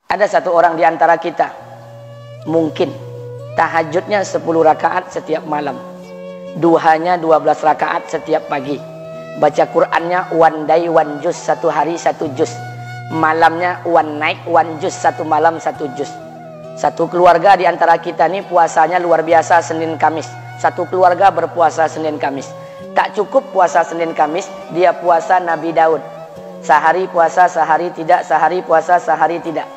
Ada satu orang di antara kita mungkin tahajudnya 10 rakaat setiap malam, duhanya 12 rakaat setiap pagi, baca Qur'annya one day one juz, satu hari satu juz, malamnya one night one juz, satu malam satu juz. Satu keluarga di antara kita ini puasanya luar biasa Senin Kamis. Satu keluarga berpuasa Senin Kamis. Tak cukup puasa Senin Kamis, dia puasa Nabi Daud. Sehari puasa, sehari tidak, sehari puasa, sehari tidak.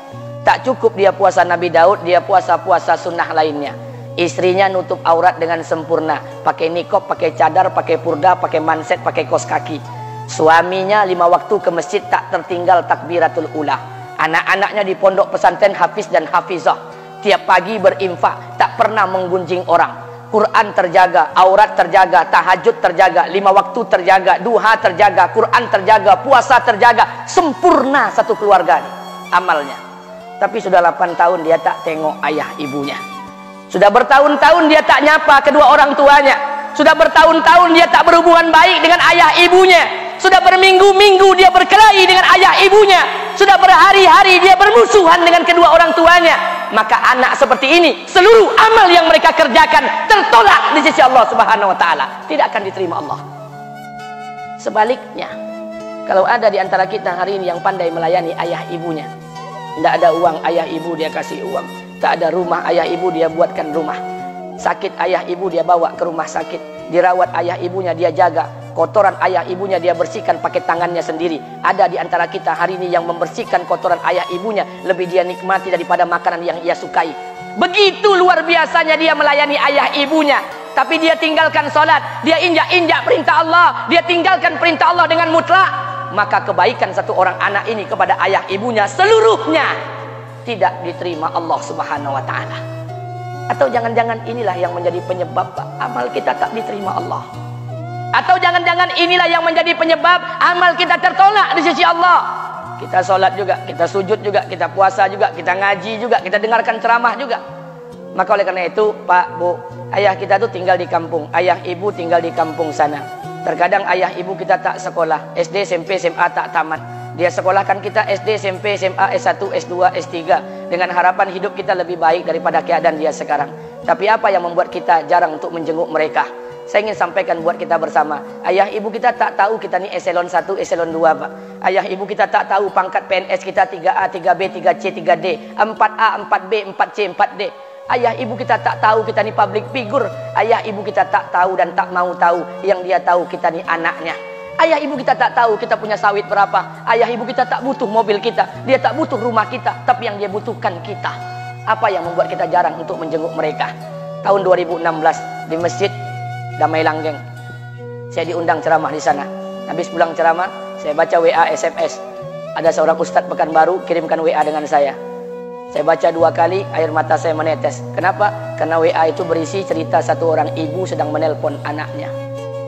Tak cukup dia puasa Nabi Daud, dia puasa-puasa sunnah lainnya. Istrinya nutup aurat dengan sempurna, pakai nikob, pakai cadar, pakai purda, pakai manset, pakai kos kaki. Suaminya 5 waktu ke masjid tak tertinggal takbiratul ula. Anak-anaknya di pondok pesantren hafiz dan hafizah. Tiap pagi berinfak, tak pernah menggunjing orang. Quran terjaga, aurat terjaga, tahajud terjaga, 5 waktu terjaga, duha terjaga, Quran terjaga, puasa terjaga. Sempurna satu keluarga nih, amalnya. Tapi sudah 8 tahun dia tak tengok ayah ibunya. Sudah bertahun-tahun dia tak nyapa kedua orang tuanya. Sudah bertahun-tahun dia tak berhubungan baik dengan ayah ibunya. Sudah berminggu-minggu dia berkelahi dengan ayah ibunya. Sudah berhari-hari dia bermusuhan dengan kedua orang tuanya. Maka anak seperti ini, seluruh amal yang mereka kerjakan tertolak di sisi Allah Subhanahu wa taala, tidak akan diterima Allah. Sebaliknya, kalau ada di antara kita hari ini yang pandai melayani ayah ibunya, tidak ada uang ayah ibu dia kasih uang, tak ada rumah ayah ibu dia buatkan rumah, sakit ayah ibu dia bawa ke rumah sakit, dirawat ayah ibunya dia jaga, kotoran ayah ibunya dia bersihkan pakai tangannya sendiri. Ada di antara kita hari ini yang membersihkan kotoran ayah ibunya lebih dia nikmati daripada makanan yang ia sukai. Begitu luar biasanya dia melayani ayah ibunya. Tapi dia tinggalkan sholat, dia injak-injak perintah Allah, dia tinggalkan perintah Allah dengan mutlak. Maka kebaikan satu orang anak ini kepada ayah ibunya seluruhnya tidak diterima Allah Subhanahu wa taala. Atau jangan-jangan inilah yang menjadi penyebab amal kita tak diterima Allah. Atau jangan-jangan inilah yang menjadi penyebab amal kita tertolak di sisi Allah. Kita sholat juga, kita sujud juga, kita puasa juga, kita ngaji juga, kita dengarkan ceramah juga. Maka oleh karena itu Pak, Bu, ayah kita tuh tinggal di kampung, ayah ibu tinggal di kampung sana. Terkadang ayah ibu kita tak sekolah, SD, SMP, SMA tak tamat. Dia sekolahkan kita SD, SMP, SMA, S1, S2, S3 dengan harapan hidup kita lebih baik daripada keadaan dia sekarang. Tapi apa yang membuat kita jarang untuk menjenguk mereka? Saya ingin sampaikan buat kita bersama. Ayah ibu kita tak tahu kita ni eselon 1, eselon 2, Pak. Ayah ibu kita tak tahu pangkat PNS kita 3A, 3B, 3C, 3D, 4A, 4B, 4C, 4D. Ayah ibu kita tak tahu kita ni public figure. Ayah ibu kita tak tahu dan tak mau tahu. Yang dia tahu kita ni anaknya. Ayah ibu kita tak tahu kita punya sawit berapa. Ayah ibu kita tak butuh mobil kita. Dia tak butuh rumah kita. Tapi yang dia butuhkan kita. Apa yang membuat kita jarang untuk menjenguk mereka? Tahun 2016 di Masjid Damai Langgeng, saya diundang ceramah di sana. Habis pulang ceramah, saya baca WA SMS. Ada seorang ustadz Pekanbaru kirimkan WA dengan saya. Saya baca 2 kali, air mata saya menetes. Kenapa? Karena WA itu berisi cerita satu orang ibu sedang menelpon anaknya.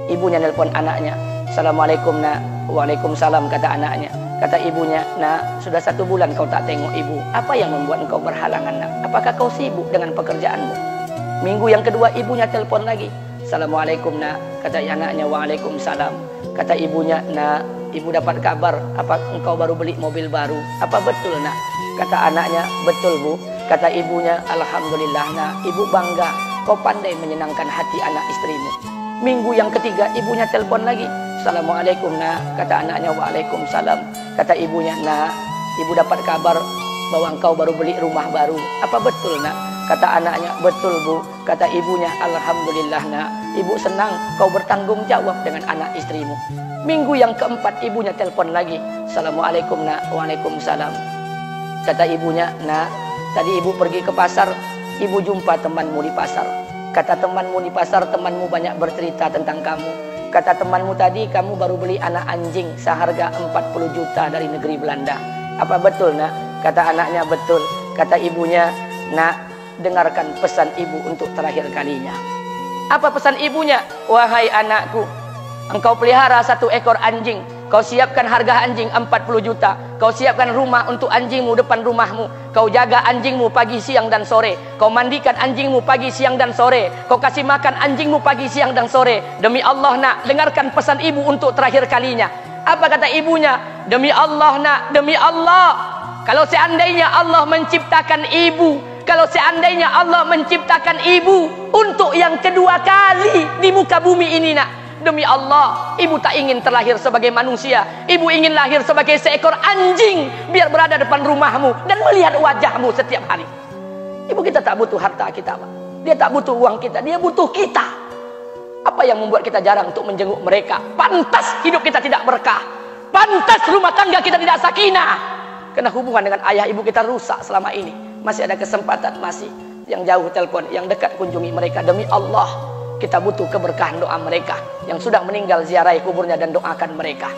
Ibunya nelpon anaknya. Assalamualaikum nak. Waalaikumsalam kata anaknya. Kata ibunya, nak, sudah 1 bulan kau tak tengok ibu. Apa yang membuat engkau berhalangan nak? Apakah kau sibuk dengan pekerjaanmu? Minggu yang kedua ibunya telepon lagi. Assalamualaikum nak. Kata anaknya, waalaikumsalam. Kata ibunya, nak, ibu dapat kabar apa engkau baru beli mobil baru. Apa betul nak? Kata anaknya, betul bu. Kata ibunya, alhamdulillah nak, ibu bangga kau pandai menyenangkan hati anak istrimu. Minggu yang ketiga ibunya telepon lagi. Assalamualaikum nak. Kata anaknya, waalaikumsalam. Kata ibunya, nak, ibu dapat kabar bahwa engkau baru beli rumah baru. Apa betul nak? Kata anaknya, betul bu. Kata ibunya, alhamdulillah nak, ibu senang kau bertanggung jawab dengan anak istrimu. Minggu yang keempat ibunya telepon lagi. Assalamualaikum nak. Waalaikumsalam. Kata ibunya, nak, tadi ibu pergi ke pasar, ibu jumpa temanmu di pasar. Kata temanmu di pasar, temanmu banyak bercerita tentang kamu. Kata temanmu tadi, kamu baru beli anak anjing seharga 40 juta dari negeri Belanda. Apa betul nak? Kata anaknya, betul. Kata ibunya, nak, dengarkan pesan ibu untuk terakhir kalinya. Apa pesan ibunya? Wahai anakku, engkau pelihara 1 ekor anjing. Kau siapkan harga anjing 40 juta. Kau siapkan rumah untuk anjingmu depan rumahmu. Kau jaga anjingmu pagi, siang, dan sore. Kau mandikan anjingmu pagi, siang, dan sore. Kau kasih makan anjingmu pagi, siang, dan sore. Demi Allah nak, dengarkan pesan ibu untuk terakhir kalinya. Apa kata ibunya? Demi Allah nak, demi Allah, Kalau seandainya Allah menciptakan ibu, kalau seandainya Allah menciptakan ibu untuk yang kedua kali di muka bumi ini, nak, demi Allah, ibu tak ingin terlahir sebagai manusia. Ibu ingin lahir sebagai seekor anjing, biar berada depan rumahmu dan melihat wajahmu setiap hari. Ibu kita tak butuh harta kita, Pak. Dia tak butuh uang kita, dia butuh kita. Apa yang membuat kita jarang untuk menjenguk mereka? Pantas hidup kita tidak berkah, pantas rumah tangga kita tidak sakinah, karena hubungan dengan ayah ibu kita rusak selama ini. Masih ada kesempatan, masih yang jauh telepon, yang dekat kunjungi mereka. Demi Allah, kita butuh keberkahan doa mereka. Yang sudah meninggal, ziarahi kuburnya dan doakan mereka.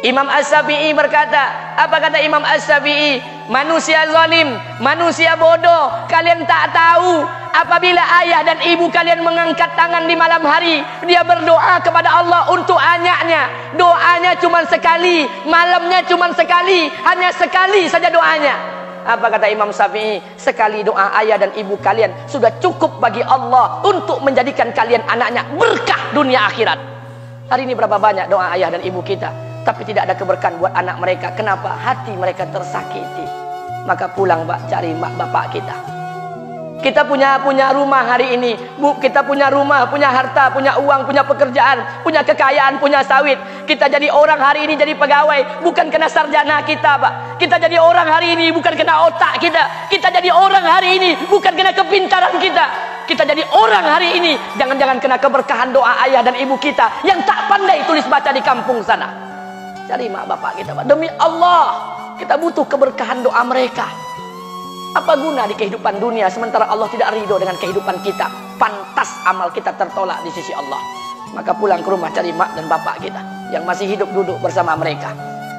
Imam As-Syafi'i berkata, apa kata Imam As-Syafi'i? Manusia zalim, manusia bodoh, kalian tak tahu apabila ayah dan ibu kalian mengangkat tangan di malam hari, dia berdoa kepada Allah untuk anaknya. Doanya cuma sekali, malamnya cuma sekali, hanya sekali saja doanya. Apa kata Imam Syafi'i? Sekali doa ayah dan ibu kalian sudah cukup bagi Allah untuk menjadikan kalian anaknya berkah dunia akhirat. Hari ini berapa banyak doa ayah dan ibu kita, tapi tidak ada keberkahan buat anak mereka. Kenapa? Hati mereka tersakiti. Maka pulang, Pak, cari mak bapak kita. Kita punya rumah hari ini, Bu. Kita punya rumah, punya harta, punya uang, punya pekerjaan, punya kekayaan, punya sawit. Kita jadi orang hari ini jadi pegawai bukan kena sarjana kita, Pak. Kita jadi orang hari ini bukan kena otak kita. Kita jadi orang hari ini bukan kena kepintaran kita. Kita jadi orang hari ini jangan-jangan kena keberkahan doa ayah dan ibu kita yang tak pandai tulis baca di kampung sana. Cari mak bapak kita, Pak. Demi Allah, kita butuh keberkahan doa mereka. Apa guna di kehidupan dunia sementara Allah tidak ridho dengan kehidupan kita? Pantas amal kita tertolak di sisi Allah. Maka pulang ke rumah, cari mak dan bapak kita yang masih hidup, duduk bersama mereka.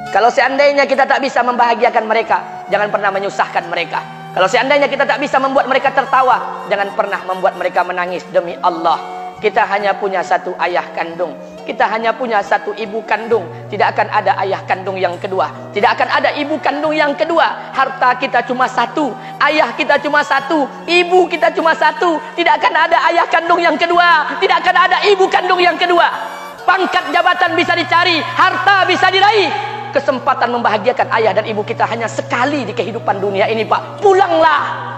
Kalau seandainya kita tak bisa membahagiakan mereka, jangan pernah menyusahkan mereka. Kalau seandainya kita tak bisa membuat mereka tertawa, jangan pernah membuat mereka menangis. Demi Allah, kita hanya punya satu ayah kandung, kita hanya punya satu ibu kandung. Tidak akan ada ayah kandung yang kedua, tidak akan ada ibu kandung yang kedua. Harta kita cuma satu, ayah kita cuma satu, ibu kita cuma satu. Tidak akan ada ayah kandung yang kedua, tidak akan ada ibu kandung yang kedua. Pangkat jabatan bisa dicari, harta bisa diraih, kesempatan membahagiakan ayah dan ibu kita hanya sekali di kehidupan dunia ini, Pak. Pulanglah.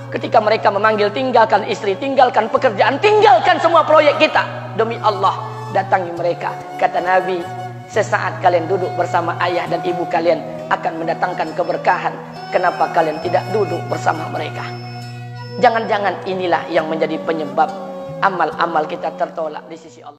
Ketika mereka memanggil, tinggalkan istri, tinggalkan pekerjaan, tinggalkan semua proyek kita. Demi Allah, datangi mereka. Kata Nabi, sesaat kalian duduk bersama ayah dan ibu kalian akan mendatangkan keberkahan. Kenapa kalian tidak duduk bersama mereka? Jangan-jangan inilah yang menjadi penyebab amal-amal kita tertolak di sisi Allah.